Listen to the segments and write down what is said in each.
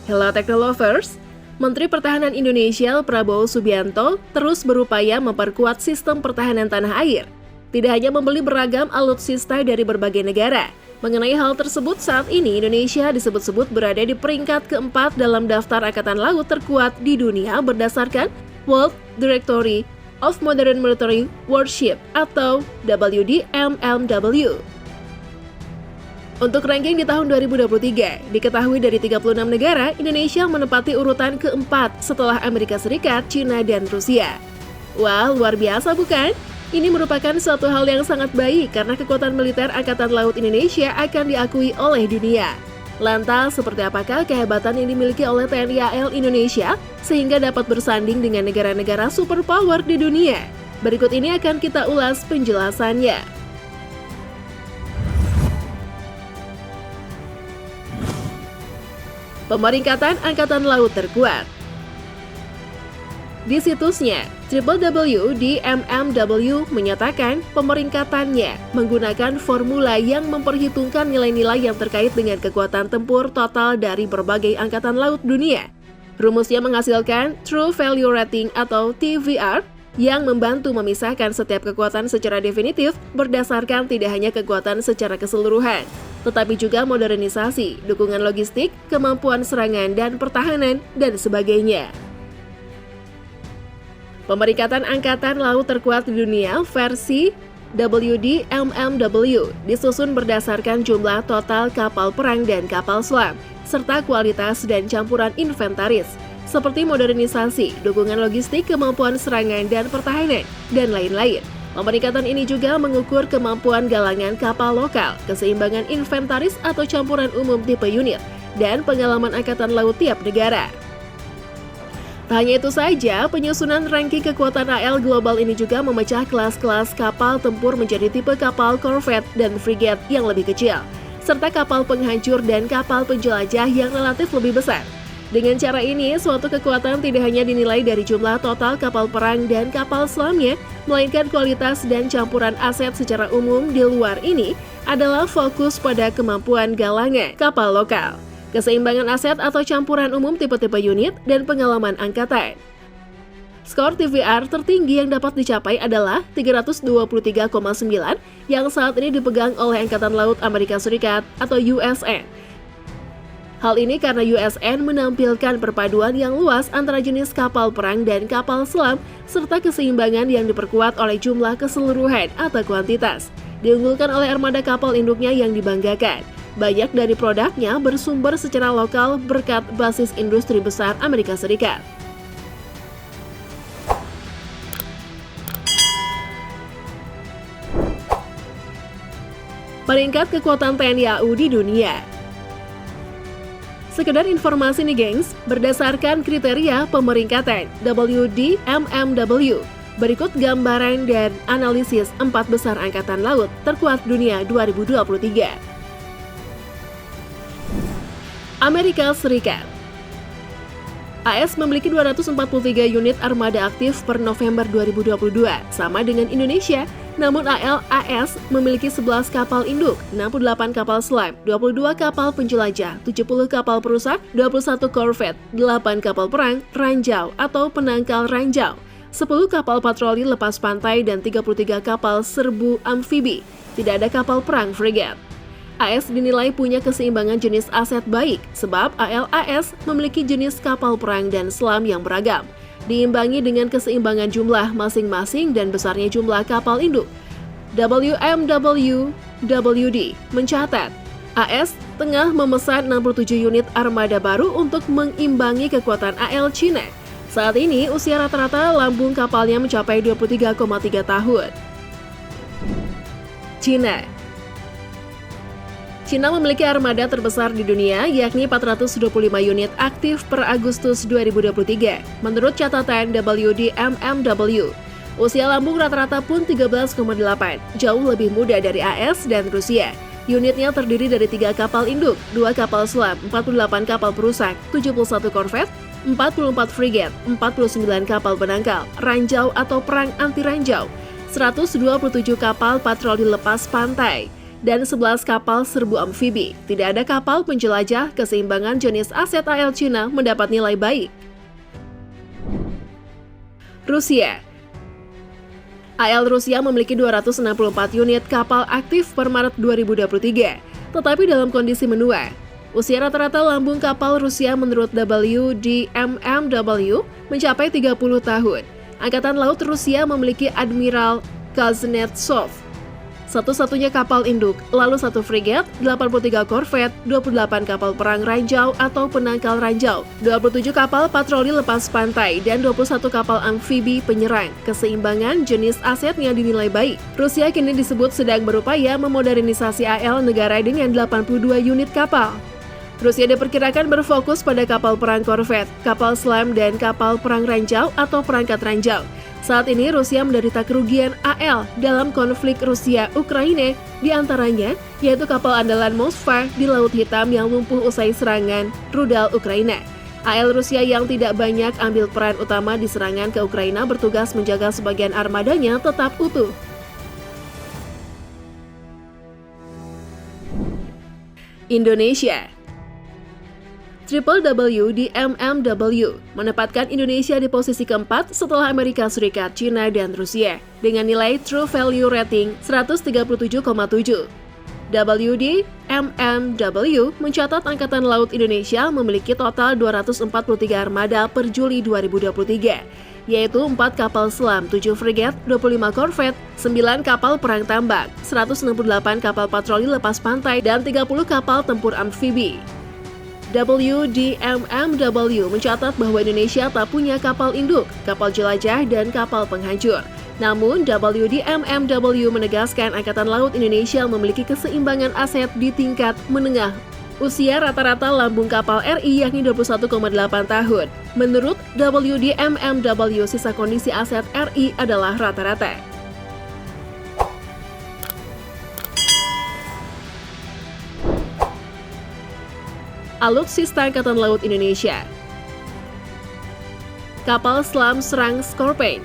Hello Technolovers, Menteri Pertahanan Indonesia Prabowo Subianto terus berupaya memperkuat sistem pertahanan tanah air. Tidak hanya membeli beragam alutsista dari berbagai negara. Mengenai hal tersebut, saat ini Indonesia disebut-sebut berada di peringkat keempat dalam daftar angkatan laut terkuat di dunia berdasarkan World Directory of Modern Military Warship atau WDMMW. Untuk ranking di tahun 2023, diketahui dari 36 negara, Indonesia menempati urutan keempat setelah Amerika Serikat, China, dan Rusia. Wah, luar biasa bukan? Ini merupakan suatu hal yang sangat baik karena kekuatan militer Angkatan Laut Indonesia akan diakui oleh dunia. Lantas, seperti apakah kehebatan yang dimiliki oleh TNI AL Indonesia sehingga dapat bersanding dengan negara-negara superpower di dunia? Berikut ini akan kita ulas penjelasannya. Pemeringkatan Angkatan Laut terkuat. Di situsnya, www.dmmw menyatakan pemeringkatannya menggunakan formula yang memperhitungkan nilai-nilai yang terkait dengan kekuatan tempur total dari berbagai angkatan laut dunia. Rumusnya menghasilkan True Value Rating atau TVR yang membantu memisahkan setiap kekuatan secara definitif berdasarkan tidak hanya kekuatan secara keseluruhan, tetapi juga modernisasi, dukungan logistik, kemampuan serangan dan pertahanan, dan sebagainya. Pemeringkatan Angkatan Laut terkuat di dunia versi WDMMW disusun berdasarkan jumlah total kapal perang dan kapal selam, serta kualitas dan campuran inventaris, seperti modernisasi, dukungan logistik, kemampuan serangan dan pertahanan, dan lain-lain. Pemeringkatan ini juga mengukur kemampuan galangan kapal lokal, keseimbangan inventaris atau campuran umum tipe unit, dan pengalaman angkatan laut tiap negara. Tak hanya itu saja, penyusunan ranking kekuatan AL global ini juga memecah kelas-kelas kapal tempur menjadi tipe kapal korvet dan frigate yang lebih kecil, serta kapal penghancur dan kapal penjelajah yang relatif lebih besar. Dengan cara ini, suatu kekuatan tidak hanya dinilai dari jumlah total kapal perang dan kapal selamnya, melainkan kualitas dan campuran aset secara umum di luar ini adalah fokus pada kemampuan galangan kapal lokal, keseimbangan aset atau campuran umum tipe-tipe unit, dan pengalaman angkatan. Skor TVR tertinggi yang dapat dicapai adalah 323,9 yang saat ini dipegang oleh Angkatan Laut Amerika Serikat atau USN. Hal ini karena USN menampilkan perpaduan yang luas antara jenis kapal perang dan kapal selam, serta keseimbangan yang diperkuat oleh jumlah keseluruhan atau kuantitas. Diunggulkan oleh armada kapal induknya yang dibanggakan. Banyak dari produknya bersumber secara lokal berkat basis industri besar Amerika Serikat. Peringkat kekuatan TNI AU di dunia. Sekedar informasi nih gengs, berdasarkan kriteria pemeringkatan WDMMW, berikut gambaran dan analisis 4 besar angkatan laut terkuat dunia 2023. Amerika Serikat. AS memiliki 243 unit armada aktif per November 2022, sama dengan Indonesia. Namun AS memiliki 11 kapal induk, 68 kapal selam, 22 kapal penjelajah, 70 kapal perusak, 21 korvet, 8 kapal perang, ranjau atau penangkal ranjau, 10 kapal patroli lepas pantai, dan 33 kapal serbu amfibi. Tidak ada kapal perang frigate. AS dinilai punya keseimbangan jenis aset baik, sebab AS memiliki jenis kapal perang dan selam yang beragam, diimbangi dengan keseimbangan jumlah masing-masing dan besarnya jumlah kapal induk. WMWWD mencatat, AS tengah memesan 67 unit armada baru untuk mengimbangi kekuatan AL China. Saat ini, usia rata-rata lambung kapalnya mencapai 23,3 tahun. China memiliki armada terbesar di dunia, yakni 425 unit aktif per Agustus 2023. Menurut catatan WDMMW, usia lambung rata-rata pun 13,8, jauh lebih muda dari AS dan Rusia. Unitnya terdiri dari 3 kapal induk, 2 kapal selam, 48 kapal perusak, 71 korvet, 44 frigate, 49 kapal penangkal, ranjau atau perang anti-ranjau, 127 kapal patroli lepas pantai, dan 11 kapal serbu amfibi. Tidak ada kapal penjelajah, keseimbangan jenis aset AL Cina mendapat nilai baik. Rusia. AL Rusia memiliki 264 unit kapal aktif per Maret 2023, tetapi dalam kondisi menua. Usia rata-rata lambung kapal Rusia menurut WDMMW mencapai 30 tahun. Angkatan Laut Rusia memiliki Admiral Kuznetsov, satu-satunya kapal induk, lalu 1 frigat, 83 korvet, 28 kapal perang ranjau atau penangkal ranjau, 27 kapal patroli lepas pantai, dan 21 kapal amfibi penyerang. Keseimbangan jenis asetnya dinilai baik. Rusia kini disebut sedang berupaya memodernisasi AL negara dengan 82 unit kapal. Rusia diperkirakan berfokus pada kapal perang korvet, kapal selam, dan kapal perang ranjau atau perangkat ranjau. Saat ini Rusia menderita kerugian AL dalam konflik Rusia-Ukraina, diantaranya yaitu kapal andalan Moskva di Laut Hitam yang lumpuh usai serangan rudal Ukraina. AL Rusia yang tidak banyak ambil peran utama di serangan ke Ukraina bertugas menjaga sebagian armadanya tetap utuh. Indonesia. WDMMW menempatkan Indonesia di posisi keempat setelah Amerika Serikat, China, dan Rusia dengan nilai True Value Rating 137,7. WDMMW mencatat Angkatan Laut Indonesia memiliki total 243 armada per Juli 2023, yaitu 4 kapal selam, 7 frigat, 25 korvet, 9 kapal perang tambak, 168 kapal patroli lepas pantai, dan 30 kapal tempur amfibi. WDMMW mencatat bahwa Indonesia tak punya kapal induk, kapal jelajah, dan kapal penghancur. Namun, WDMMW menegaskan Angkatan Laut Indonesia memiliki keseimbangan aset di tingkat menengah. Usia rata-rata lambung kapal RI yakni 21,8 tahun. Menurut WDMMW, sisa kondisi aset RI adalah rata-rata. Alutsista Angkatan Laut Indonesia. Kapal selam serang Scorpion.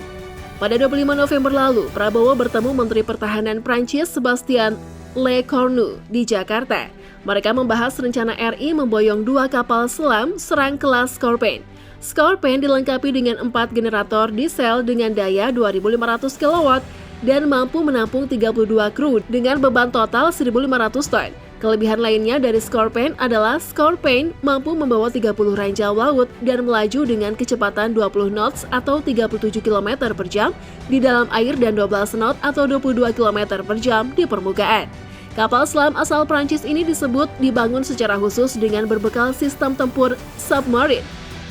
Pada 25 November lalu, Prabowo bertemu Menteri Pertahanan Prancis Sébastien Lecornu di Jakarta. Mereka membahas rencana RI memboyong 2 kapal selam serang kelas Scorpion. Scorpion dilengkapi dengan 4 generator diesel dengan daya 2.500 kW dan mampu menampung 32 kru dengan beban total 1.500 ton. Kelebihan lainnya dari Scorpion adalah Scorpion mampu membawa 30 ranjau laut dan melaju dengan kecepatan 20 knots atau 37 km per jam di dalam air dan 12 knot atau 22 km per jam di permukaan. Kapal selam asal Prancis ini disebut dibangun secara khusus dengan berbekal sistem tempur submarine,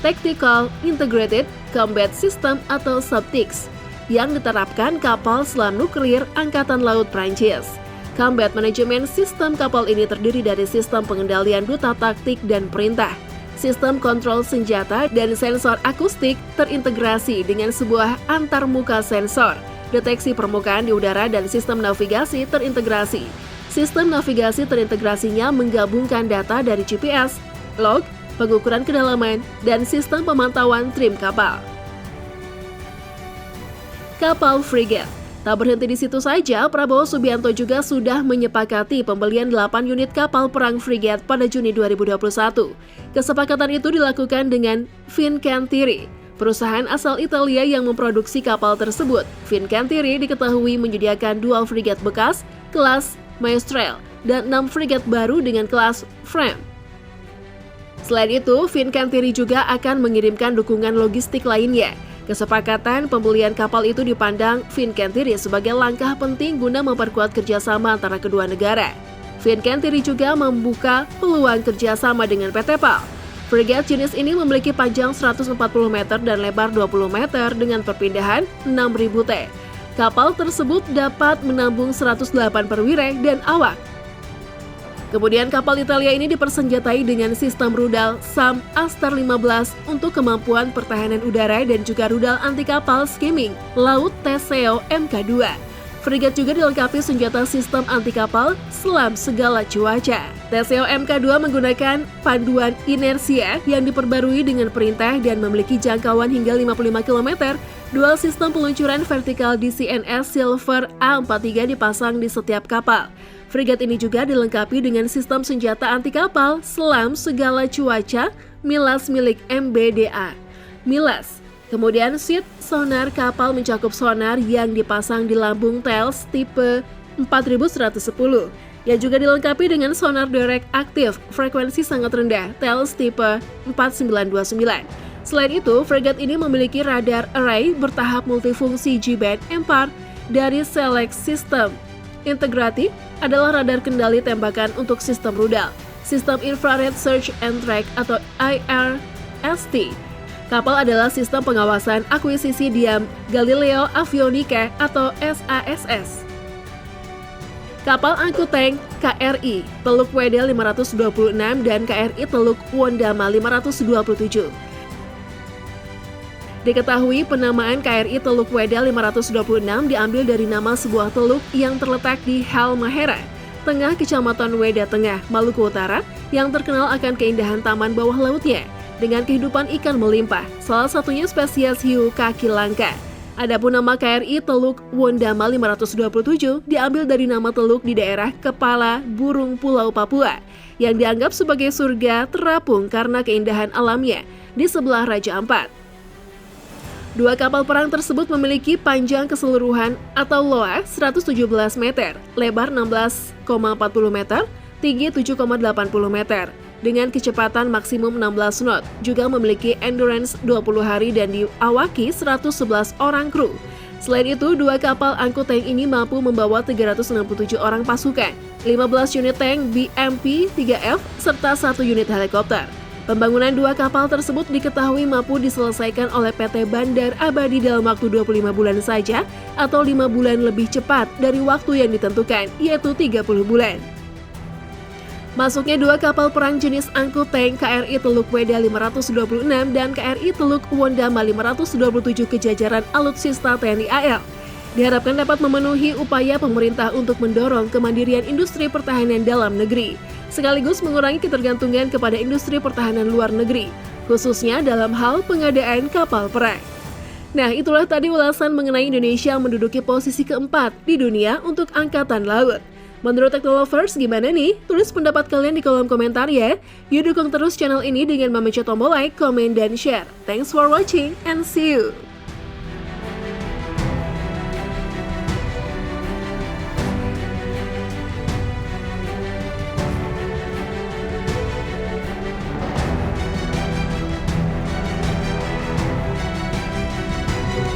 Tactical Integrated Combat System atau SUBTICS, yang diterapkan kapal selam nuklir Angkatan Laut Prancis. Combat Management System kapal ini terdiri dari sistem pengendalian duta taktik dan perintah, sistem kontrol senjata, dan sensor akustik terintegrasi dengan sebuah antarmuka sensor, deteksi permukaan di udara, dan sistem navigasi terintegrasi. Sistem navigasi terintegrasinya menggabungkan data dari GPS, log, pengukuran kedalaman, dan sistem pemantauan trim kapal. Kapal frigat. Tak berhenti di situ saja, Prabowo Subianto juga sudah menyepakati pembelian 8 unit kapal perang frigat pada Juni 2021. Kesepakatan itu dilakukan dengan Fincantieri, perusahaan asal Italia yang memproduksi kapal tersebut. Fincantieri diketahui menyediakan 2 frigat bekas kelas Mistral dan 6 frigat baru dengan kelas Frame. Selain itu, Fincantieri juga akan mengirimkan dukungan logistik lainnya. Kesepakatan pembelian kapal itu dipandang Fincantieri sebagai langkah penting guna memperkuat kerjasama antara kedua negara. Fincantieri juga membuka peluang kerjasama dengan PT PAL. Frigat jenis ini memiliki panjang 140 meter dan lebar 20 meter dengan perpindahan 6.000 T. Kapal tersebut dapat menampung 108 perwira dan awak. Kemudian kapal Italia ini dipersenjatai dengan sistem rudal SAM Astar 15 untuk kemampuan pertahanan udara dan juga rudal anti kapal skimming laut Teseo Mk2. Frigat juga dilengkapi senjata sistem anti kapal selam segala cuaca. Teseo Mk2 menggunakan panduan inersia yang diperbarui dengan perintah dan memiliki jangkauan hingga 55 km. Dual sistem peluncuran vertikal DCNS Silver A43 dipasang di setiap kapal. Fregat ini juga dilengkapi dengan sistem senjata anti kapal, selam segala cuaca, MILAS milik MBDA. MILAS. Kemudian sheet sonar kapal mencakup sonar yang dipasang di lambung Thales tipe 4110 yang juga dilengkapi dengan sonar direct aktif frekuensi sangat rendah Thales tipe 4929. Selain itu, fregat ini memiliki radar array bertahap multifungsi G-band M4 dari Select System. Integratif adalah radar kendali tembakan untuk sistem rudal, sistem infrared search and track atau IRST. Kapal adalah sistem pengawasan akuisisi diam Galileo Avionica atau SASS. Kapal angkut tank KRI Teluk Wedel 526 dan KRI Teluk Wondama 527. Diketahui penamaan KRI Teluk Wedel 526 diambil dari nama sebuah teluk yang terletak di Halmahera, tengah Kecamatan Weda Tengah, Maluku Utara, yang terkenal akan keindahan taman bawah lautnya dengan kehidupan ikan melimpah, salah satunya spesies hiu kaki langka. Adapun nama KRI Teluk Wondama 527 diambil dari nama teluk di daerah Kepala Burung Pulau Papua yang dianggap sebagai surga terapung karena keindahan alamnya di sebelah Raja Ampat. Dua kapal perang tersebut memiliki panjang keseluruhan atau LOA 117 meter, lebar 16,40 meter, tinggi 7,80 meter, dengan kecepatan maksimum 16 knot, juga memiliki endurance 20 hari dan diawaki 111 orang kru. Selain itu, dua kapal angkut tank ini mampu membawa 367 orang pasukan, 15 unit tank BMP-3F, serta 1 unit helikopter. Pembangunan dua kapal tersebut diketahui mampu diselesaikan oleh PT Bandar Abadi dalam waktu 25 bulan saja atau 5 bulan lebih cepat dari waktu yang ditentukan, yaitu 30 bulan. Masuknya dua kapal perang jenis angkut tank KRI Teluk Weda 526 dan KRI Teluk Wondama 527 ke jajaran Alutsista TNI AL diharapkan dapat memenuhi upaya pemerintah untuk mendorong kemandirian industri pertahanan dalam negeri, sekaligus mengurangi ketergantungan kepada industri pertahanan luar negeri, khususnya dalam hal pengadaan kapal perang. Nah, itulah tadi ulasan mengenai Indonesia menduduki posisi keempat di dunia untuk angkatan laut. Menurut Teknolovers, gimana nih? Tulis pendapat kalian di kolom komentar ya. Yuk dukung terus channel ini dengan memencet tombol like, komen, dan share. Thanks for watching and see you!